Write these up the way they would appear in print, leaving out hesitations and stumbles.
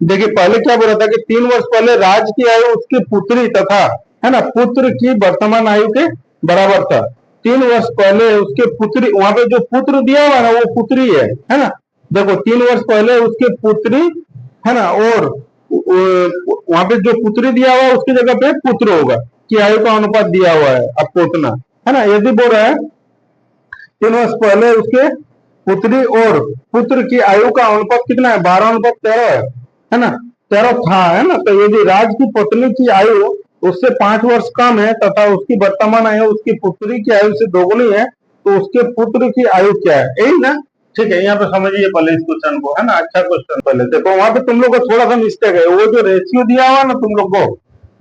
देखिए पहले क्या बोला था कि 3 वर्ष पहले राज की आयु उसकी पुत्री तथा है ना पुत्र की वर्तमान आयु के बराबर था। 3 वर्ष पहले उसके पुत्री, वहां पे जो पुत्र दिया हुआ है ना वो पुत्री है ना। देखो 3 वर्ष पहले उसके पुत्री है ना, और वहां पे जो पुत्री दिया हुआ है उसकी जगह पे पुत्र होगा कि आयु का अनुपात दिया हुआ है आपको उतना, है ना। यदि बोल रहा है 3 वर्ष पहले उसके पुत्री और पुत्र की आयु का अनुपात कितना है, 12:13 है ना, 13 था, है ना। तो यदि राज की पत्नी की आयु उससे 5 वर्ष कम है तथा उसकी वर्तमान आयु उसकी पुत्री की आयु से दोगुनी है, तो उसके पुत्र की आयु क्या है, यही ना। ठीक है, यहाँ पे समझिए पहले इस क्वेश्चन को, है ना। अच्छा क्वेश्चन, पहले देखो वहां पे तुम लोग को थोड़ा सा मिस्टेक है। वो जो रेशियो दिया हुआ ना तुम लोग को,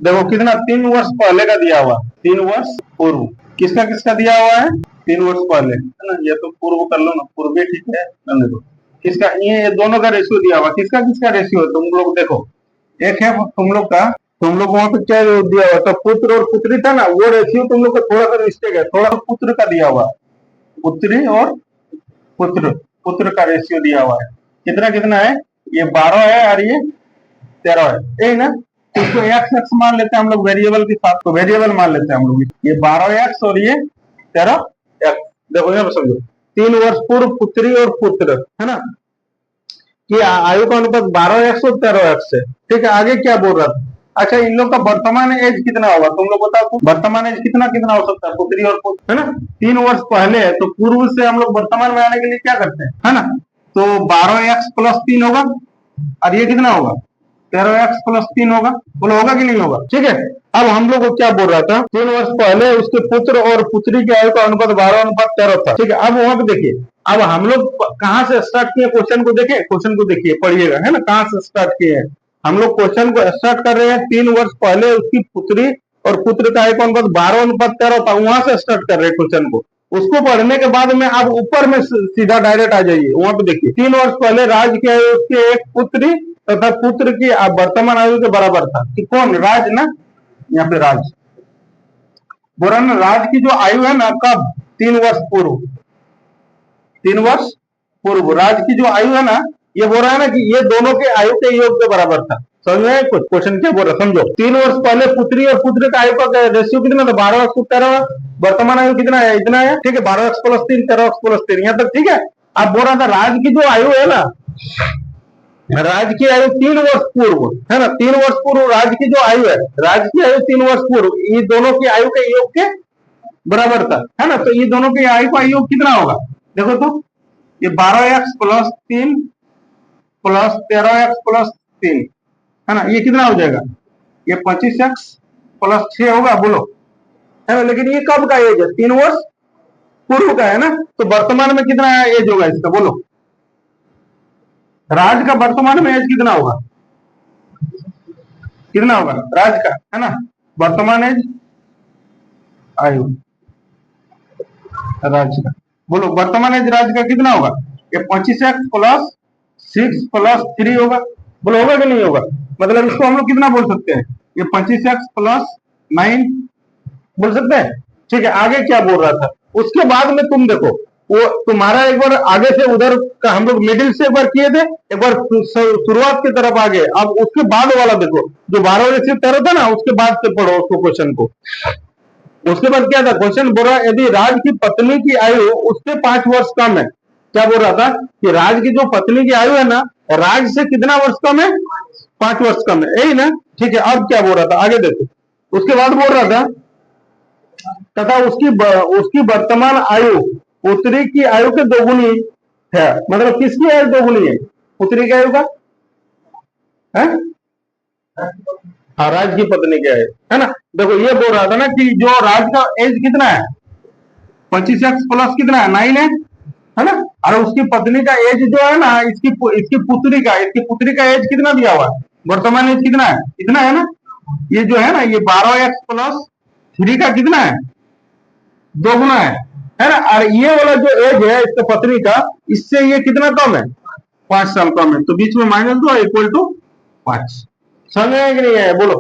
देखो कितना 3 वर्ष पहले का दिया हुआ, 3 वर्ष पूर्व, किसका किसका दिया हुआ है, 3 वर्ष पहले, है ना। ये तो पूर्व कर लो ना, पूर्व भी ठीक है, देखो किसका, ये दोनों का रेशियो दिया हुआ, किसका किसका रेशियो है तुम लोग देखो। एक है तुम लोग का, तुम लोग वहां पे क्या दिया हुआ था, पुत्र और पुत्री था ना, वो रेशियो तुम लोग का थोड़ा सा मिस्टेक है, थोड़ा पुत्र का दिया हुआ, पुत्री और पुत्र, पुत्र का रेशियो दिया हुआ है। कितना कितना है, ये 12 है और ये 13 है, यही ना। तो इसको एक्स एक्स मान लेते हैं हम लोग, वेरिएबल के साथ, तो वेरिएबल मान लेते हैं हम लोग, ये 12x और ये 13x। देखो यहाँ पे समझो, 3 वर्ष पूर्व पुत्री और पुत्र, है ना, कि आयु का अनुपात 12x और 13x है। ठीक है, आगे क्या बोल रहा था, अच्छा इन लोग का वर्तमान एज कितना होगा, तुम लोग बताओ तो, वर्तमान एज कितना कितना हो सकता है पुत्री और पुत्र, है ना। 3 वर्ष पहले है तो पूर्व से हम लोग वर्तमान में आने के लिए क्या करते हैं, है ना। तो 12x + 3 होगा और ये कितना होगा, 13x + 3 होगा, बोलो होगा कि नहीं होगा। ठीक है, अब हम लोग को क्या बोल रहा था, 3 वर्ष पहले उसके पुत्र और पुत्री की आयु का अनुपात 12:13 था। ठीक है, अब वहां पे देखिए, अब हम लोग कहां से स्टार्ट किए, क्वेश्चन को देखें, क्वेश्चन को देखिए, पढ़िएगा, है ना, कहां से स्टार्ट किए हैं हम लोग। क्वेश्चन को स्टार्ट कर रहे हैं, 3 वर्ष पहले उसकी पुत्री और पुत्र का आयु का अनुपात 12:13 था, वहां से स्टार्ट कर रहे हैं क्वेश्चन को। उसको पढ़ने के बाद में आप ऊपर में सीधा डायरेक्ट आ जाइए, वहां पे देखिए 3 वर्ष पहले राज की आयु उसके एक पुत्री तथा पुत्र की वर्तमान आयु के बराबर था, कि कौन, राज ना, यहाँ पे राज बोल रहा ना, राज की जो आयु है ना, कब, 3 वर्ष पूर्व, 3 वर्ष पूर्व राज की जो आयु है ना, ये बोल रहा है ना कि ये दोनों के आयु के योग के बराबर था। समझ में कुछ, क्वेश्चन क्या बोल रहा, समझो। 3 वर्ष पहले पुत्री और पुत्र का आयु का रेशियो कितना था, 12:13, वर्तमान आयु कितना है, इतना है। ठीक है, 12x + 3, 13x + 3, यहाँ तक ठीक है। आप बोल रहा था राज की जो आयु है ना, राज की आयु 3 वर्ष पूर्व, है ना, 3 वर्ष पूर्व राज की जो आयु है, राज की आयु 3 वर्ष पूर्व, ये दोनों की आयु के योग के बराबर था, है ना। तो ये दोनों की आयु का योग कितना होगा, देखो तो, ये 12x + 3 + 13x + 3, है ना, ये कितना हो जाएगा, ये 25x + 6 होगा, बोलो, है ना। लेकिन ये कब का एज है, 3 वर्ष पूर्व का, है ना। तो वर्तमान में कितना एज होगा इसका, बोलो, राज का वर्तमान में एज कितना होगा, कितना होगा राज का, है ना, वर्तमान एज, आयु राज का, बोलो वर्तमान एज राज का कितना होगा, ये 25x + 6 + 3 होगा, बोलो होगा कि नहीं होगा। मतलब इसको हम लोग कितना बोल सकते हैं, ये 25x + 9 बोल सकते हैं। ठीक है, आगे क्या बोल रहा था, उसके बाद में तुम देखो, वो तुम्हारा एक बार आगे से उधर का हम लोग मिडिल से एक बार किए थे, एक बार शुरुआत की तरफ आगे, अब उसके बाद वाला देखो, जो 12:13 था ना, उसके बाद से पढ़ो उसको, क्वेश्चन को। उसके बाद क्या था, क्वेश्चन बोल रहा है यदि राज की पत्नी की आयु उससे 5 वर्ष कम है। क्या बोल रहा था कि राज की जो पत्नी की आयु है ना, राज से कितना वर्ष कम है, 5 वर्ष कम है, यही ना। ठीक है, अब क्या बोल रहा था, आगे देखो, उसके बाद बोल रहा था तथा उसकी वर्तमान आयु पुत्री की आयु के दोगुनी है। मतलब किसकी आयु दोगुनी है, पुत्री की आयु का, है, हाँ, राज की पत्नी की आयु, है ना। देखो ये बोल रहा था ना कि जो राज का एज कितना है, 25x + कितना है, 9 है ना। और उसकी पत्नी का एज जो है ना, इसकी पुत्री का एज कितना दिया हुआ है, वर्तमान एज कितना है, इतना है ना। ये जो है ना, ये 12x + 3 का कितना है, 2 गुना है ना। और ये वाला जो एज है इसका पत्नी का, इससे ये कितना कम है, 5 साल कम है, तो बीच में -2 = 5। समझ में है कि नहीं है, बोलो,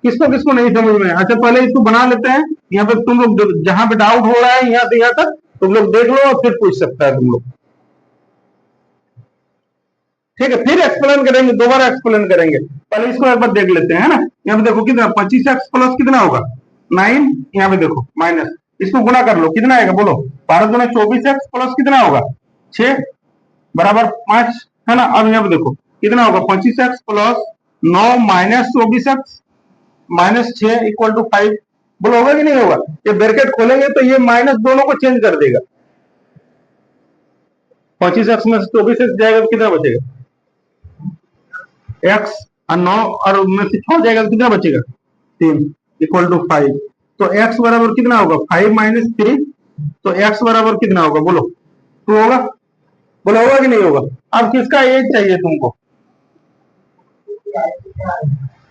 किसको किसको नहीं समझ में। अच्छा पहले इसको बना लेते हैं, यहाँ पे तुम लोग जहां पे डाउट हो रहा है यहाँ से यहाँ तक तुम लोग देख लो और फिर पूछ सकता है तुम लोग। ठीक है, फिर एक्सप्लेन करेंगे, दोबारा एक्सप्लेन करेंगे। पहले इसको एक बार देख लेते हैं, है ना। यहाँ पे देखो कितना 25x प्लस कितना होगा 9, यहाँ पे देखो माइनस, इसको गुणा कर लो कितना आएगा बोलो, 12×24x प्लस कितना होगा 6 बराबर 5, है ना। अब यहाँ पे देखो कितना होगा 25x plus 9 minus 24x minus 6 equal to 5, बोलो होगा कि नहीं होगा। ये ब्रैकेट खोलेंगे तो ये माइनस दोनों को चेंज कर देगा, 25x में से 24x जाएगा तो कितना बचेगा x, और 9 और में से 6 जाएगा तो कितना बचेगा 3 इक्वल टू 5। तो x बराबर कितना होगा 5 माइनस 3, तो x बराबर कितना होगा बोलो 2 होगा, बोलो होगा कि नहीं होगा। अब किसका एज चाहिए तुमको,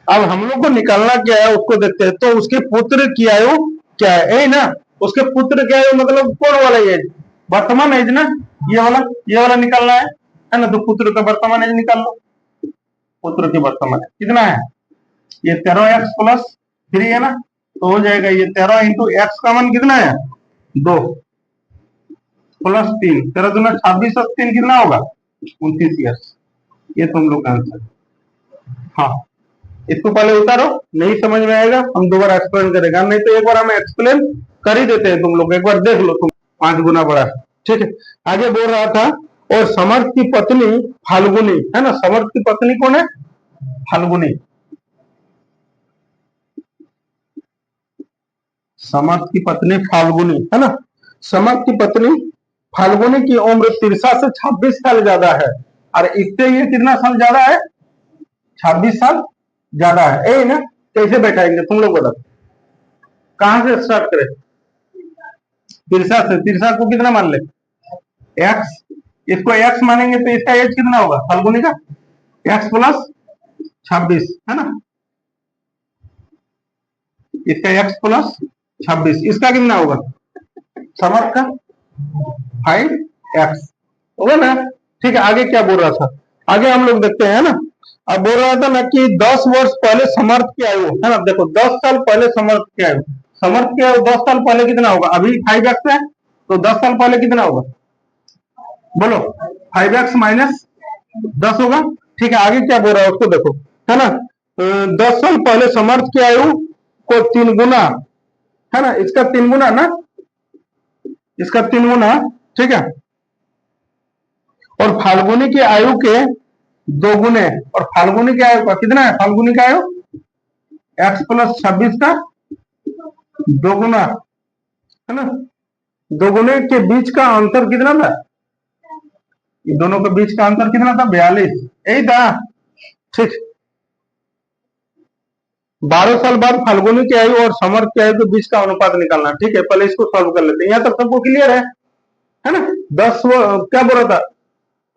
अब हम लोग को निकालना क्या है उसको देखते हैं। तो उसके पुत्र की आयु क्या है, यही ना, उसके पुत्र की आयु मतलब कौन वाला एज, वर्तमान एज ना, ये वाला निकालना है ना। तो पुत्र का वर्तमान एज निकाल लो, पुत्र की वर्तमान एज कितना है, ये 13x प्लस 3 है ना, तो हो जाएगा ये 13 इंटू एक्स का मान कितना है 2 प्लस 3, 13 दूना 26 और 3 कितना होगा 29 ईयर्स। ये तुम लोग का आंसर। हाँ, इसको पहले उतारो, नहीं समझ में आएगा हम दोबारा एक्सप्लेन करेगा, नहीं तो एक बार हम एक्सप्लेन कर ही देते हैं, तुम लोग एक बार देख लो, तुम 5 गुना बड़ा, ठीक है। आगे बोल रहा था, और समर्थ की पत्नी फाल्गुनी, है ना, समर्थ की पत्नी कौन है फाल्गुनी, समर्थ की पत्नी फाल्गुनी, है ना। समर्थ की पत्नी फाल्गुनी की उम्र तिरसा से 26 साल ज्यादा है, और इससे ये कितना साल ज्यादा है 26 साल ज्यादा है, ए ना। कैसे बैठाएंगे तुम लोग बताओ, कहां से स्टार्ट करें, तिरसा से, तिरसा को कितना मान ले एक्स, इसको एक्स मानेंगे तो इसका एज कितना होगा फाल्गुनी का एक्स प्लस 26, है ना, इसका एक्स प्लस 26, इसका कितना होगा समर्थ का 5x होगा ना। ठीक है, आगे क्या बोल रहा था, आगे हम लोग देखते हैं ना। अब बोल रहा था ना कि 10 वर्ष पहले समर्थ की आयु, है ना, देखो 10 साल पहले समर्थ की आयु, समर्थ की आयु 10 साल पहले कितना होगा, अभी 5x है तो 10 साल पहले कितना होगा बोलो 5x माइनस 10 होगा। ठीक है, आगे क्या बोल रहा है उसको देखो, है ना। 10 साल पहले समर्थ की आयु को 3 गुना, है ना, इसका 3 गुना ना, इसका 3 गुना, ठीक है, और फाल्गुनी की आयु के 2 गुने, और फाल्गुनी की आयु का कितना है, फाल्गुनी का आयु x प्लस 26 का 2 गुना, है ना, 2 गुने के बीच का अंतर कितना था, ये दोनों के बीच का अंतर कितना था 42, यही था, ठीक। 12 साल बाद फाल्गुनी की आयु और समर्थ की आयु के बीच का अनुपात निकालना, ठीक है, पहले इसको सॉल्व कर लेते हैं, यहाँ तक सबको क्लियर है ना। 10 क्या बोल रहा था,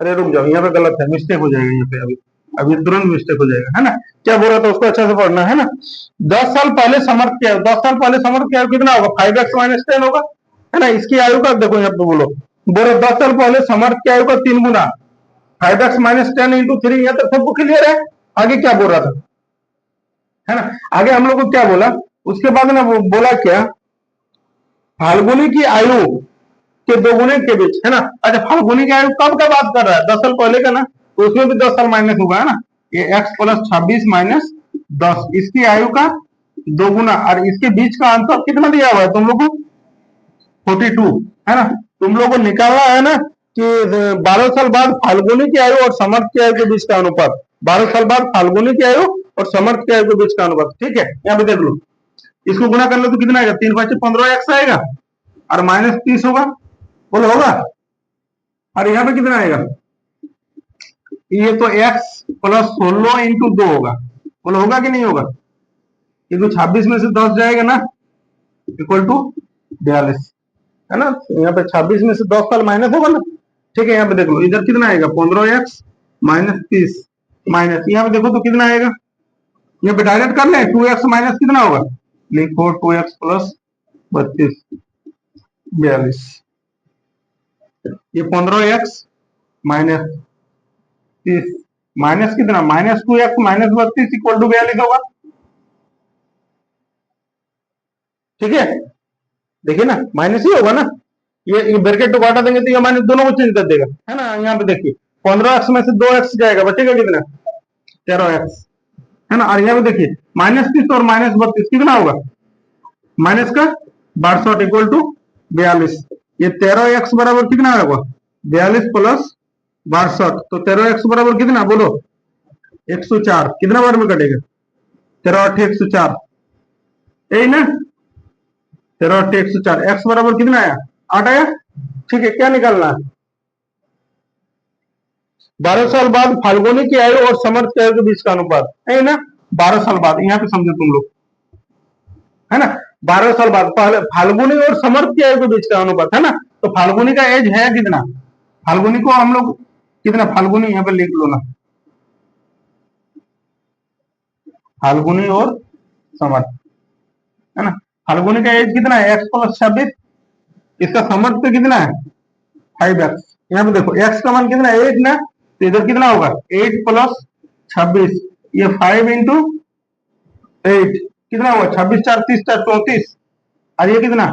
अरे रुक जाओ, यहाँ पे गलत है, मिस्टेक हो जाएगा यहाँ पे, अभी अभी तुरंत मिस्टेक हो जाएगा, है ना। क्या बोल रहा था उसको अच्छे से पढ़ना, है ना। 10 साल पहले समर्थ की आयु, 10 साल पहले समर्थ की आयु कितना होगा 5x माइनस 10 होगा, है ना। इसकी आयु का देखो यहाँ पे बोलो 10 साल पहले समर्थ की आयु का 3 गुना 5x माइनस 10 इंटू 3, यहाँ तक सबको क्लियर है। आगे क्या बोल रहा था, है ना, आगे हम लोग को क्या बोला, उसके बाद ना वो बोला क्या, फाल्गुनी की आयु के 2 गुने के बीच, है ना। अच्छा, फाल्गुनी की आयु कब का बात कर रहा है 10 साल पहले का ना, तो उसमें भी 10 साल माइनस होगा, है ना। ये x प्लस 26 माइनस 10, इसकी आयु का 2 गुना, और इसके बीच का अंतर कितना दिया हुआ है तुम लोग को 42, है ना। तुम लोग को निकालना है ना कि 12 साल बाद फाल्गुनी की आयु और समर्थ की आयु के बीच का अनुपात, 12 साल बाद फाल्गुनी की आयु और समर्थ की आयु के बीच का अनुपात, ठीक है। यहाँ पे देख लो, इसको गुना कर लो तो कितना आएगा 3×5 15x आएगा, और माइनस 30 होगा, बोलो होगा, और यहाँ पे कितना आएगा, ये तो x प्लस 16 इंटू 2 होगा, बोलो होगा कि नहीं होगा, ये तो 26 में से 10 जाएगा ना, इक्वल टू 42, है ना। यहाँ पे 26 में से 10 साल माइनस होगा ना, ठीक है। यहाँ पे देख लो, इधर कितना आएगा 15x माइनस 30, माइनस यहाँ पे देखो तो कितना आएगा, यहाँ पे डायरेक्ट कर ले 2x माइनस कितना होगा, लिखो 2x प्लस 32 42, ये 15x माइनस 30 माइनस कितना minus 2x minus 32 equal to 42 होगा, ठीक है। देखिए ना, माइनस ही होगा ना, ये ब्रैकेट को हटा देंगे तो ये माइनस दोनों को चेंज कर देगा, है ना। यहाँ पे देखिए 15x में से 2x जाएगा, बचेगा कितना? 13x, है ना। और यहाँ पे देखिए -30 और -32 कितना होगा? माइनस का 62 इक्वल टू 42। ये 13x बराबर कितना होगा? 42 प्लस 62, तो 13x बराबर कितना बोलो? 104। कितना बार में कटेगा? 13 8 104, यही ना? 13 8 104, x बराबर कितना आया? 8 आया। ठीक है, क्या निकालना है? 12 साल बाद फाल्गुनी की आयु और समर्थ की आयु के बीच का अनुपात, है ना? 12 साल बाद, यहाँ पे समझो तुम लोग, है ना। 12 साल बाद पहले फाल्गुनी और समर्थ की आयु के बीच का अनुपात, है ना। तो फाल्गुनी का एज है कितना? फाल्गुनी को हम लोग कितना, फाल्गुनी यहाँ पे लिख लो ना, फाल्गुनी और समर्थ, है ना। फाल्गुनी का एज कितना है? x plus 26। इसका समर्थ पे कितना है? 5x। यहाँ पे देखो x का मान कितना है? 8 ना, तो इधर कितना होगा? 8 प्लस 26, ये 5 इंटू 8 कितना होगा? 26 4 30 4 34, और ये कितना?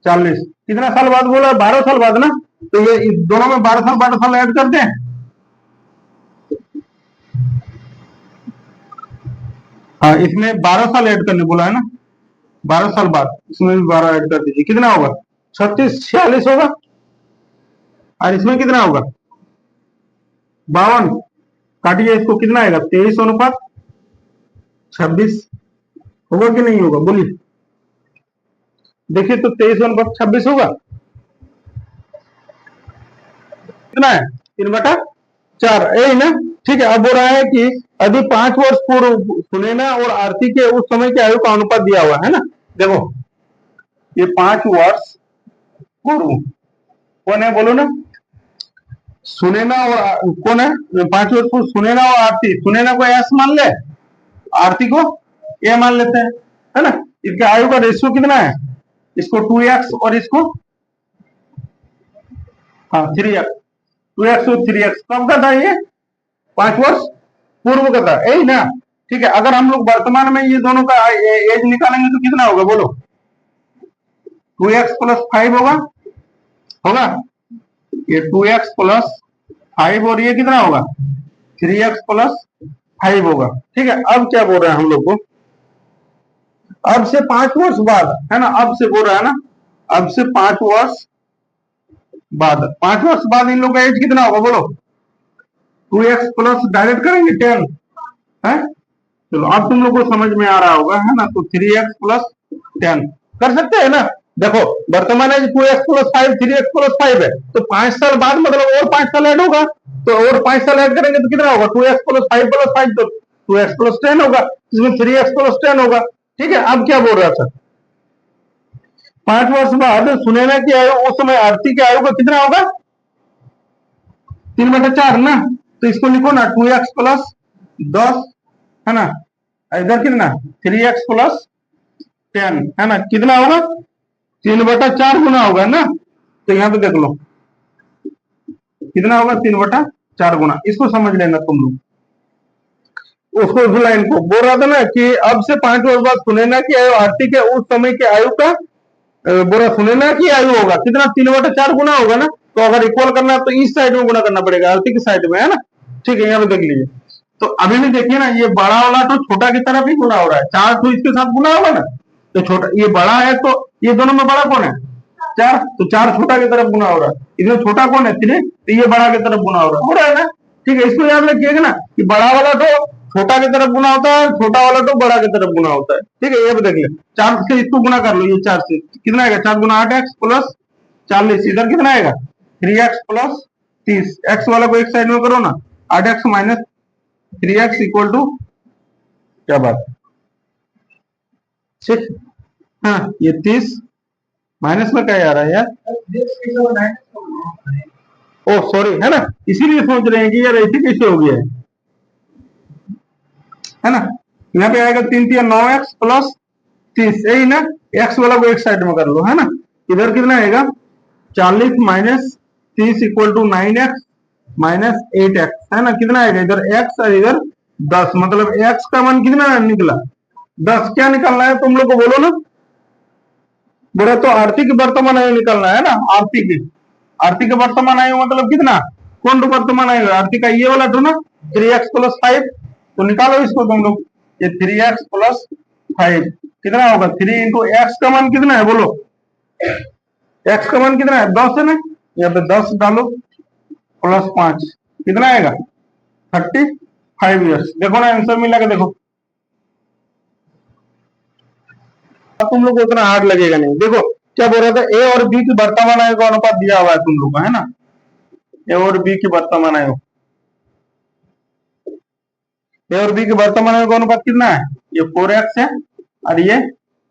40। कितना साल बाद बोला? 12 साल बाद ना। तो ये इस दोनों में 12 साल ऐड कर दें। हाँ, इसमें 12 साल ऐड करने बोला है ना, 12 साल बाद इसमें भी 12 ऐड कर दीजिए। कितना होगा? 36 46 होगा। और इसमें कितना होगा? 52। काटिए इसको, कितना आएगा? 23 अनुपात 26। होगा कि नहीं होगा? बोलिए। देखिए तो 23 अनुपात 26 होगा। कितना है? 3/4, यही ना। ठीक है, अब हो रहा है कि यदि 5 वर्ष पूर्व सुनैना और आरती के उस समय के आयु का अनुपात दिया हुआ है ना। देखो ये 5 वर्ष पूर्व कौन है बोलो ना? सुनैना और कौन है? 5 वर्ष पूर्व सुनैना और आरती। सुनैना को एस मान ले, आरती को ए मान लेते हैं, है ना। इसके आयु का रेशियो कितना है? इसको 2x और इसको हाँ 3x, 2x और 3x कब का था ये? 5 वर्ष पूर्व का था, यही ना। ठीक है, अगर हम लोग वर्तमान में ये दोनों का एज निकालेंगे तो कितना होगा बोलो? 2x प्लस 5 होगा, होगा। ये 2x प्लस 5 और ये कितना होगा? 3x प्लस 5 होगा। ठीक है, अब क्या बोल रहे हैं हम लोग को? अब से 5 वर्ष बाद, है ना, अब से बोल रहा है ना, अब से 5 वर्ष बाद, 5 वर्ष बाद इन लोग का एज कितना होगा बोलो? 2x प्लस डायरेक्ट करेंगे 10, है। चलो अब तुम लोग को समझ में आ रहा होगा, है ना। तो 3x प्लस 10 कर सकते हैं ना। देखो वर्तमान as 2x plus 5, 3x plus 5 है, तो 5 साल बाद मतलब और 5 साल ऐड होगा, तो और 5 साल ऐड करेंगे तो कितना होगा? 2x प्लस 5 प्लस 5, तो 2x प्लस 10 होगा, इसमें 3x प्लस 10 होगा। ठीक है, अब क्या बोल रहा था? 5 वर्ष बाद सुनैना की आयु उस समय आरती की आयु का कितना होगा? 3/4 ना। तो इसको लिखो ना 2x प्लस 10, है ना। इधर कितना? 3x प्लस 10, है ना। कितना होगा? 3/4 गुना होगा ना। तो यहाँ पे देख लो कितना होगा? 3/4 गुना। इसको समझ लेना तुम लोग। उसको उस लाइन को बोल रहा था ना कि अब से 5 वर्ष बाद सुनैना की आयु आरती के उस समय की आयु का बोरा सुनैना की आयु होगा कितना? 3/4 गुना होगा ना। तो अगर इक्वल करना है तो इस साइड में गुना करना पड़ेगा, आरती की साइड में, है ना। ठीक है, यहाँ पे देख लीजिए। तो अभी भी देखिए ना, ये बड़ा वाला तो छोटा की तरफ ही गुना हो रहा है, 4 तो इसके साथ गुना होगा ना। तो छोटा ये बड़ा है, तो ये दोनों में बड़ा कौन है? 4, तो 4 छोटा की तरफ गुना हो रहा है। इसमें छोटा कौन है? 3, तो ये बड़ा की तरफ गुना हो रहा है ना। ठीक है, इसको याद रखिएगा ना कि बड़ा वाला तो छोटा की तरफ गुना होता है, छोटा वाला तो बड़ा की तरफ गुना होता है। ठीक है, ये भी देखिए 4 से इसको गुना कर लो, ये 4 से कितना आएगा? 4 गुना 8x प्लस 40, इधर कितना आएगा? 3x plus 30। x वाला को एक साइड में करो ना, 8x minus 3x equal to क्या बात है? 6। हाँ, ये 30 माइनस में क्या आ रहा है यार? ओ सॉरी, है ना। इसीलिए सोच रहे हैं कि यार ऐसे कैसे हो गया है ना। यहाँ पे आएगा 3 3 9x प्लस 30, यही ना। x वाला को एक साइड में कर लो, है ना। इधर कितना आएगा? 40 minus 30 equal to 9x minus 8x, है ना। कितना आएगा? इधर x और इधर 10, मतलब x का मान कितना निकला? 10। क्या निकलना है तुम लोग को बोलो ना। बोले तो आरती की वर्तमान आयु निकलना है ना। आरती की वर्तमान आयु मतलब कितना? कौन वर्तमान आएगा आरती का? ये वाला 2 ना, 3x प्लस 5। तो निकालो इसको तुम लोग। ये 3x प्लस 5 कितना होगा? 3 इंटू एक्स का मान कितना है बोलो? एक्स का मान कितना है? 10 है ना, यहाँ पे 10 डालो प्लस 5 कितना आएगा? 35 ईयर्स। देखो ना आंसर मिला के देखो। तुम लोग को उतना हार्ड लगेगा नहीं। देखो क्या बोल रहा था, ए और बी की वर्तमान आयु का अनुपात दिया हुआ है तुम लोग का, है ना? ए और बी की वर्तमान आयु, ए और बी की वर्तमान आयु का अनुपात कितना है? ये 4x है और ये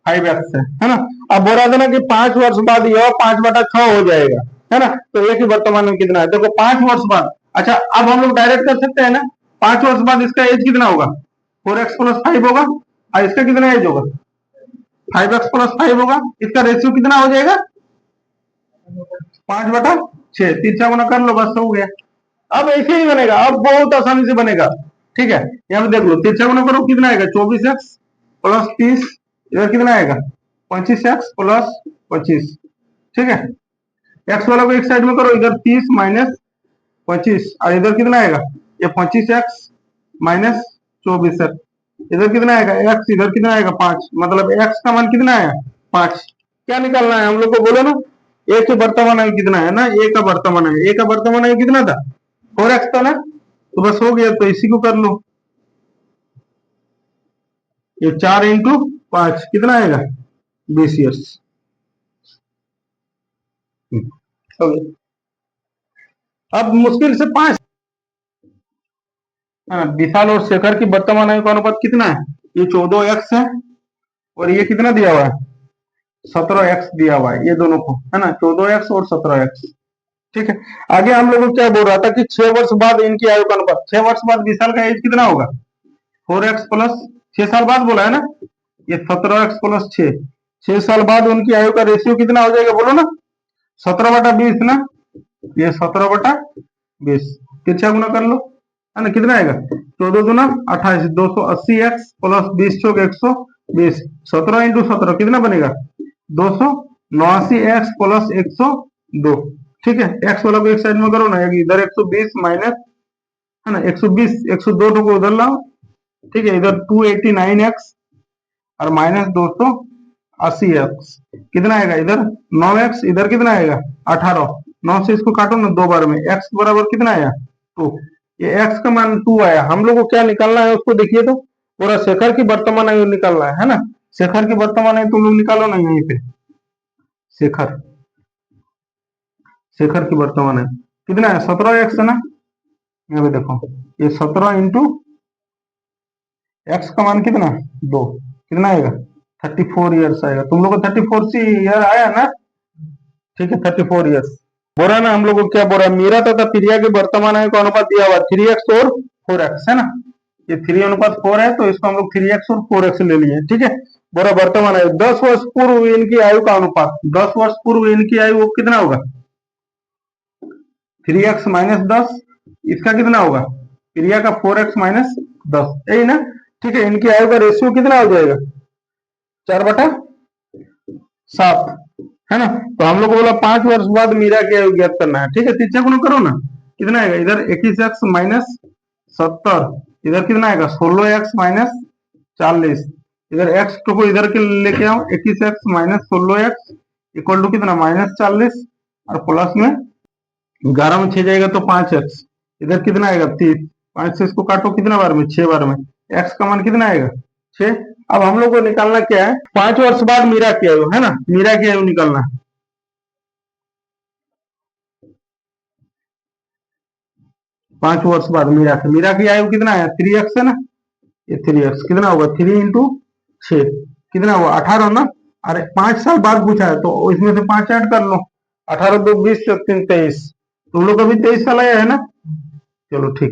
5x है ना? अब बोल रहा था ना कि 5 वर्ष बाद यह 5/6 हो जाएगा, है ना? तो ए की वर्तमान आयु कितना है? देखो 5 वर्ष बाद। अच्छा अब हम लोग डायरेक्ट कर सकते हैं ना, 5 वर्ष बाद इसका एज कितना होगा? 4x प्लस 5 होगा और इसका कितना एज होगा? 5x प्लस 5 होगा। इसका रेशियो कितना हो जाएगा? 5/6। तीसरा गुना कर लो, बस हो गया। अब ऐसे ही बनेगा, अब बहुत आसानी से बनेगा। ठीक है, यहाँ पे देख लो, तीसरा गुना करो कितना आएगा? 24x plus 30। इधर कितना आएगा? 25x plus 25। ठीक है, एक्स वाला को एक साइड में करो, इधर 30 माइनस 25 और इधर कितना आएगा? ये 25x माइनस 24x। इधर कितना आएगा? एक्स। इधर कितना आएगा? 5। मतलब एक्स का मान कितना आया? 5। क्या निकालना है हम लोग को? बोलो ना, ए के वर्तमान आयु कितना है ना? ए का वर्तमान आयु, ए का वर्तमान आयु कितना था? 4x था ना? तो बस हो गया, तो इसी को कर लो। ये 4 इंटू 5 कितना आएगा? 20 ईयर्स। हो गया। अब मुश्किल से 5। विशाल और शेखर की वर्तमान आयु का अनुपात कितना है? ये 14x है और ये कितना दिया हुआ है? 17x दिया हुआ है, ये दोनों को, है ना? 14x और 17x। ठीक है, आगे हम लोग को क्या बोल रहा था कि 6 वर्ष बाद इनकी आयु का अनुपात। 6 वर्ष बाद विशाल का एज कितना होगा? 4x प्लस 6 साल बाद बोला है ना, ये 17x प्लस 6। 6 साल बाद उनकी आयु का रेशियो कितना हो जाएगा बोलो ना? 17/20 ना, ये 17/20। तिरछा गुना कर लो, है ना? कितना आएगा? 14 दूना 28, 280x प्लस 20 चौक 120। 17 इंटू 17 कितना बनेगा? 289x plus 102। ठीक है, एक्स वाला को एक साइड में करो ना, इधर 120 माइनस, है ना, 120, 102 को उधर लाओ। ठीक है, इधर 289x और माइनस 280x कितना आएगा? इधर 9x, इधर कितना आएगा? 18। 9 से इसको काटो ना 2 बार में, x बराबर कितना आया? 2। ये x का मान 2 आया। हम लोग को क्या निकालना है उसको देखिए तो, पूरा शेखर की वर्तमान आयु निकालना है ना? शेखर की वर्तमान आयु तुम लोग निकालो ना यहीं पे। शेखर, शेखर की वर्तमान आयु कितना है? 17x है ना? यहाँ पे देखो, ये 17 इंटू एक्स का मान कितना? 2। कितना आएगा? 34 ईयर्स आएगा। तुम लोग को 34 ईयर आया ना? ठीक है, 34 ईयर्स। बोला ना हम लोग को, क्या बोला? मीरा तथा प्रिया के वर्तमान आयु का अनुपात दिया हुआ 3x और 4x, है ना? ये 3:4 है, तो इसको हम लोग 3x और 4x ले लिए। ठीक है, बोला वर्तमान आयु 10 वर्ष पूर्व इनकी आयु का अनुपात। 10 वर्ष पूर्व इनकी आयु वो कितना होगा? 3x minus 10। इसका कितना होगा? प्रिया का 4x माइनस 10, यही ना? ठीक है, इनकी आयु का रेशियो कितना हो जाएगा? 4/7, है ना? तो हम लोग को बोला 5 वर्ष बाद मीरा की आयु ज्ञात करना है। ठीक है, तीसरा गुना करो ना, कितना आएगा? इधर 21x माइनस 70, इधर कितना आएगा? 16x minus 40। इधर x को इधर के लेके आओ, 21x minus 16x equal to कितना? माइनस 40 और प्लस में 11 में 6 जाएगा तो 5x। इधर कितना आएगा? 30। 5 से इसको काटो कितना बार में? 6 बार में। x का मान कितना आएगा? 6। अब हम लोग को निकालना क्या है? 5 वर्ष बाद मीरा की आयु, है ना? मीरा की आयु निकालना है। 5 वर्ष बाद मीरा की आयु कितना है? 3x है ना? ये 3x कितना होगा? 3 इंटू 6 कितना होगा? 18 ना? अरे 5 साल बाद पूछा है तो इसमें से 5 ऐड कर लो। 18 2 20 3 23। तुम लोग अभी 23 साल आया है ना? चलो ठीक।